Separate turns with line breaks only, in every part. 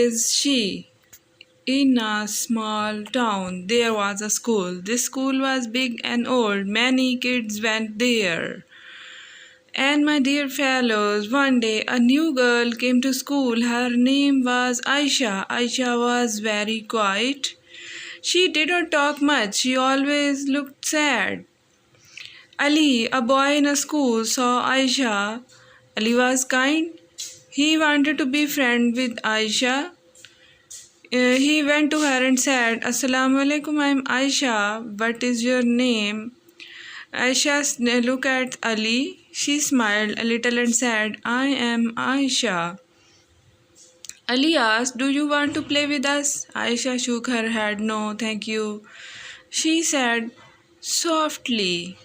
is she? In a small town, there was a school. This school was big and old. Many kids went there. And my dear fellows, one day a new girl came to school. Her name was Aisha. Aisha was very quiet. She did not talk much. She always looked sad. Ali, a boy in a school, saw Aisha. Ali was kind. He wanted to be friend with Aisha. He went to her and said, Assalamu alaikum, I'm Aisha. What is your name? Aisha looked at Ali. She smiled a little and said, I am Aisha. Ali asked, Do you want to play with us? Aisha shook her head. No, thank you, she said softly.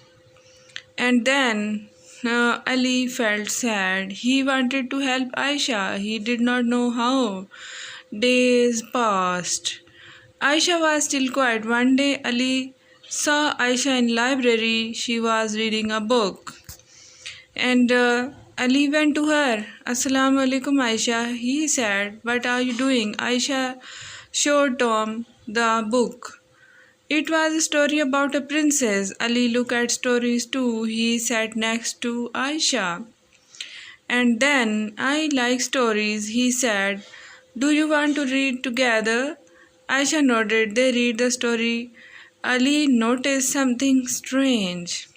And then Ali felt sad. He wanted to help Aisha. He did not know how. Days passed. Aisha was still quiet. One day Ali saw Aisha in library. She was reading a book. And Ali went to her. Assalamu alaikum Aisha. He said, What are you doing? Aisha showed Tom the book. It was a story about a princess. Ali looked at stories too. He sat next to Aisha. And then, I like stories, he said. Do you want to read together? Aisha nodded. They read the story. Ali noticed something strange.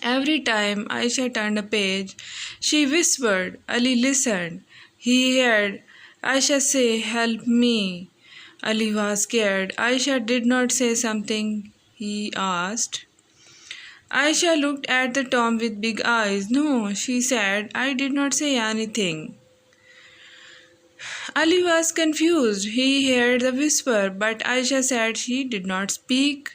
Every time Aisha turned a page, she whispered. Ali listened. He heard Aisha say, Help me. Ali was scared. Aisha did not say something, he asked. Aisha looked at the Tom with big eyes. No, she said, I did not say anything. Ali was confused. He heard the whisper, but Aisha said she did not speak.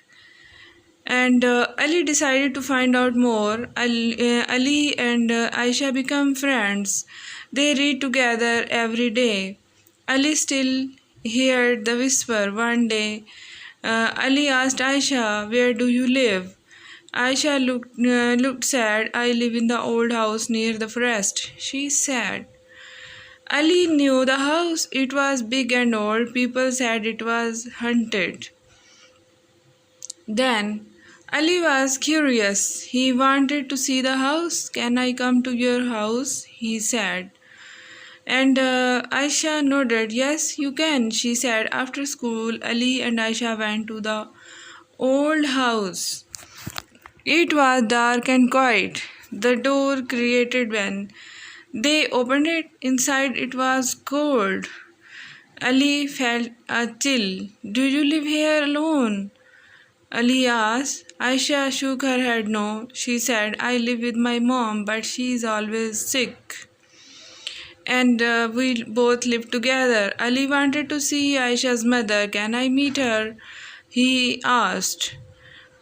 And Ali decided to find out more. Ali and Aisha become friends. They read together every day. Ali still heard the whisper. One day, Ali asked Aisha, Where do you live? Aisha looked sad. I live in the old house near the forest, she said. Ali knew the house. It was big and old. People said it was haunted. Then Ali was curious. He wanted to see the house. Can I come to your house? He said. And Aisha nodded. Yes, you can, she said. After school, Ali and Aisha went to the old house. It was dark and quiet. The door created when they opened it. Inside it was cold. Ali felt a chill. Do you live here alone? Ali asked. Aisha shook her head. No, she said. I live with my mom, but she is always sick. And we both live together. Ali wanted to see Aisha's mother. Can I meet her? He asked.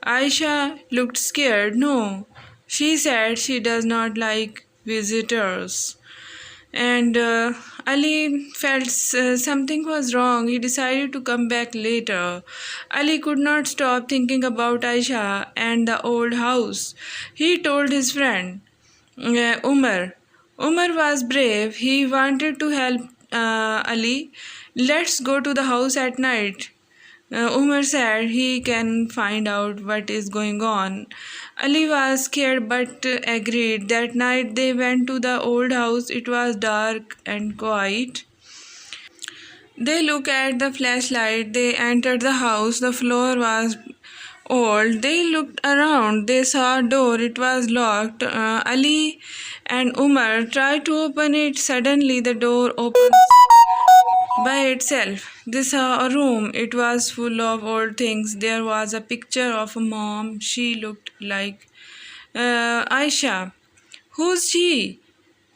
Aisha looked scared. No, she said she does not like visitors. And Ali felt something was wrong. He decided to come back later. Ali could not stop thinking about Aisha and the old house. He told his friend, Umar. Umar was brave. He wanted to help Ali. Let's go to the house at night. Umar said he can find out what is going on. Ali was scared but agreed. That night they went to the old house. It was dark and quiet. They looked at the flashlight. They entered the house. The floor was old. They looked around. They saw a door. It was locked. Ali and Umar tried to open it. Suddenly the door opened by itself. They saw a room. It was full of old things. There was a picture of a mom. She looked like Aisha. Who's she?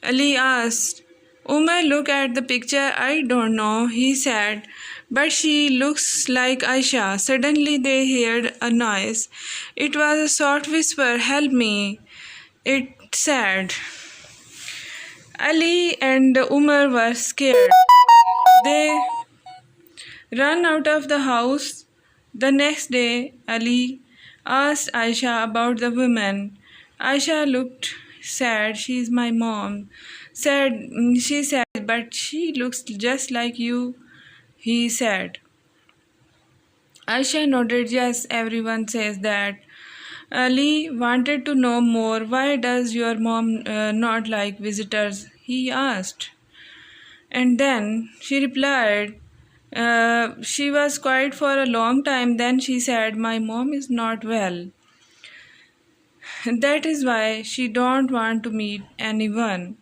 Ali asked. Umar looked at the picture. I don't know, he said, but she looks like Aisha. Suddenly they heard a noise. It was a soft whisper. Help me, it said. Ali and Umar were scared. They ran out of the house. The next day, Ali asked Aisha about the woman. Aisha looked sad. She is my mom. She said, but she looks just like you, he said. Aisha nodded, yes, everyone says that. Ali wanted to know more. Why does your mom not like visitors? He asked. And then she replied, she was quiet for a long time. Then she said, my mom is not well. That is why she don't want to meet anyone.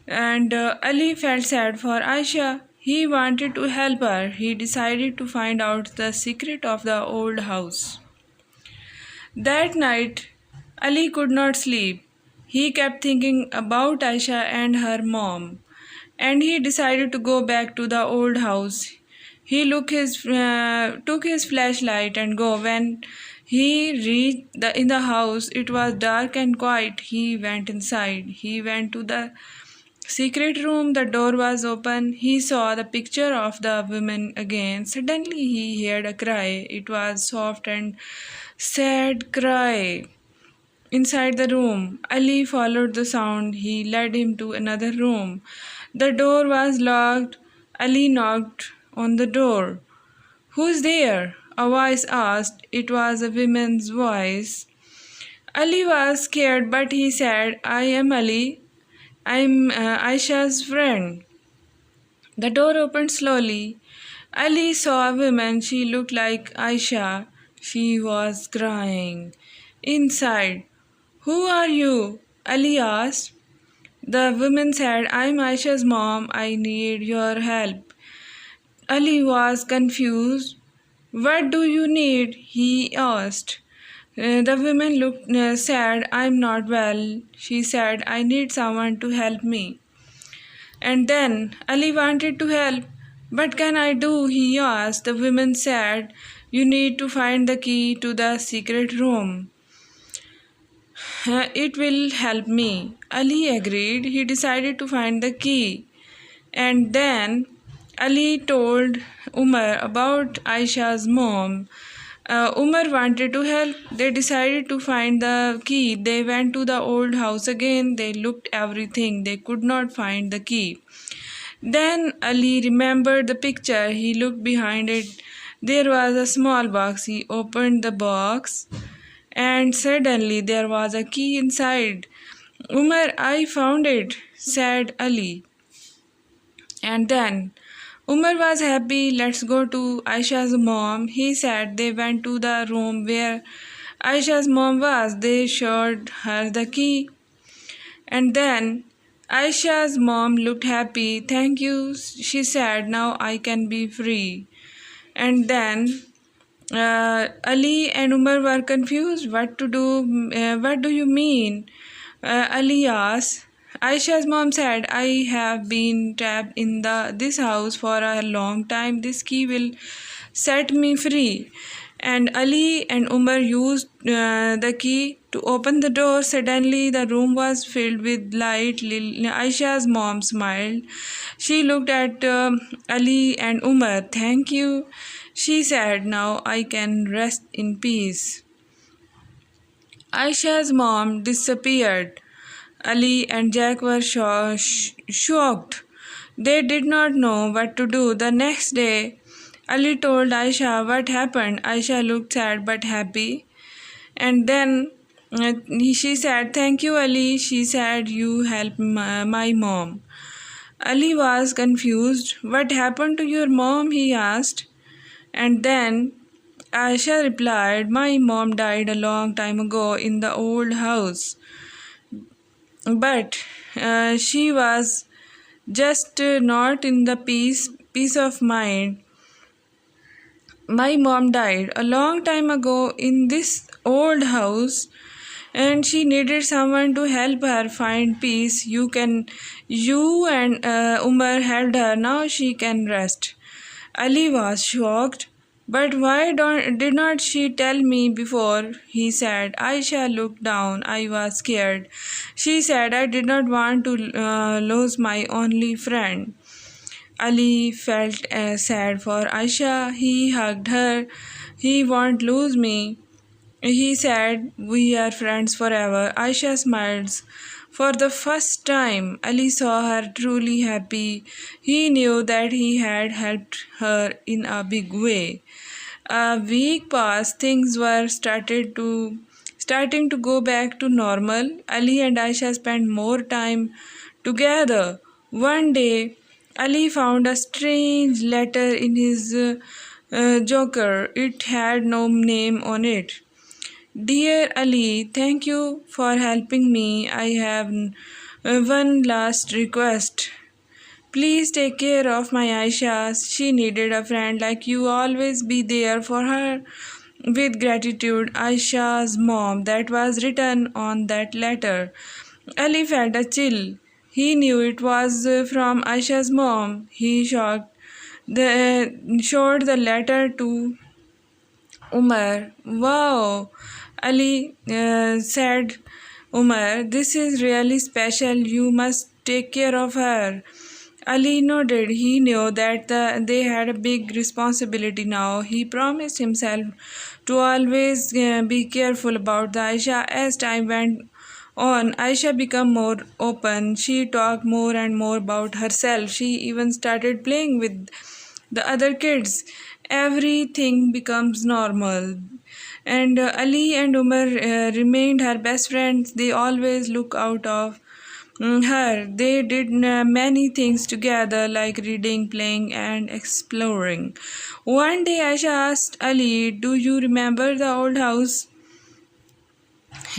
And Ali felt sad for Aisha. He wanted to help her. He decided to find out the secret of the old house. That night, Ali could not sleep. He kept thinking about Aisha and her mom, and he decided to go back to the old house. He took his flashlight and go. When he reached in the house, it was dark and quiet. He went inside. He went to the secret room. The door was open. He saw the picture of the woman again. Suddenly he heard a cry. It was soft and sad cry. Inside the room, Ali followed the sound. He led him to another room. The door was locked. Ali knocked on the door. Who's there? A voice asked. It was a woman's voice. Ali was scared, but he said, I am Ali. I'm Aisha's friend. The door opened slowly. Ali saw a woman. She looked like Aisha. She was crying. Inside, who are you? Ali asked. The woman said, I'm Aisha's mom. I need your help. Ali was confused. What do you need? He asked. The woman looked sad. I'm not well. She said, I need someone to help me. And then Ali wanted to help. What can I do? He asked. The woman said, you need to find the key to the secret room. It will help me. Ali agreed. He decided to find the key. And then Ali told Umar about Aisha's mom. Umar wanted to help. They decided to find the key. They went to the old house again. They looked everything. They could not find the key. Then Ali remembered the picture. He looked behind it. There was a small box. He opened the box and suddenly there was a key inside. Umar, I found it, said Ali. And then Umar was happy. Let's go to Aisha's mom, he said. They went to the room where Aisha's mom was. They showed her the key. And then Aisha's mom looked happy. Thank you, she said. Now I can be free. And then Ali and Umar were confused. What to do? What do you mean? Ali asked. Aisha's mom said, I have been trapped in this house for a long time. This key will set me free. And Ali and Umar used the key to open the door. Suddenly the room was filled with light. Aisha's mom smiled. She looked at Ali and Umar. Thank you, she said. Now I can rest in peace. Aisha's mom disappeared. Ali and Jack were shocked. They did not know what to do. The next day, Ali told Aisha what happened. Aisha looked sad but happy. And then she said, thank you, Ali. She said, you helped my mom. Ali was confused. What happened to your mom? He asked. And then Aisha replied, my mom died a long time ago in the old house. But she was just not in the peace of mind. My mom died a long time ago in this old house, and she needed someone to help her find peace. You and Umar helped her. Now she can rest. Ali was shocked. But why did not she tell me before? He said. Aisha looked down. I was scared. She said, I did not want to lose my only friend. Ali felt sad for Aisha. He hugged her. He won't lose me. He said, we are friends forever. Aisha smiled For the first time, Ali saw her truly happy. He knew that he had helped her in a big way. A week passed, things were starting to go back to normal. Ali and Aisha spent more time together. One day, Ali found a strange letter in his joker. It had no name on it. Dear Ali, thank you for helping me. I have one last request. Please take care of my Aisha. She needed a friend like you. Always be there for her. With gratitude, Aisha's mom. That was written on that letter. Ali felt a chill. He knew it was from Aisha's mom. He showed the letter to Umar. Wow, Ali said, Umar, this is really special. You must take care of her. Ali nodded. He knew that they had a big responsibility now. He promised himself to always be careful about the Aisha. As time went on, Aisha became more open. She talked more and more about herself. She even started playing with the other kids. Everything becomes normal. And Ali and Umar remained her best friends. They always look out of her. They did many things together, like reading, playing, and exploring. One day, Aisha asked Ali, do you remember the old house?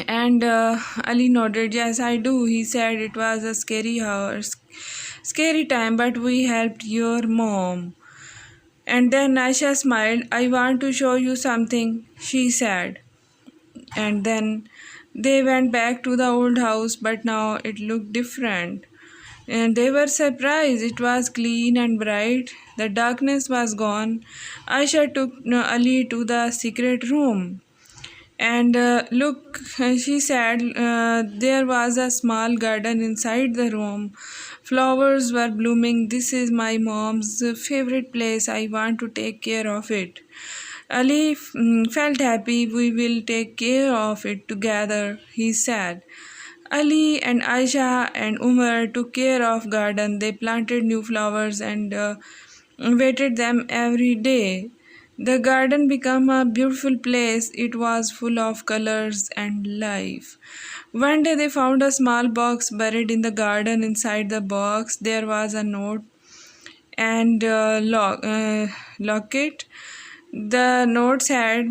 And Ali nodded. Yes, I do. He said it was a scary house, scary time, but we helped your mom. And then Aisha smiled. I want to show you something, she said. And then they went back to the old house, but now it looked different. And they were surprised. It was clean and bright. The darkness was gone. Aisha took Ali to the secret room. And look, she said, there was a small garden inside the room. Flowers were blooming. This is my mom's favorite place. I want to take care of it. Ali felt happy. We will take care of it together, he said. Ali and Aisha and Umar took care of garden. They planted new flowers and watered them every day. The garden became a beautiful place. It was full of colors and life. One day they found a small box buried in the garden. Inside the box there was a note and locket. The note said,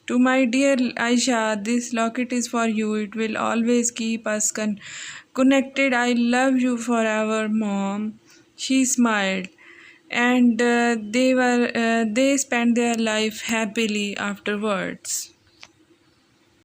to my dear Aisha, this locket is for you. It will always keep us connected. I love you forever, Mom. She smiled, and they spent their life happily afterwards.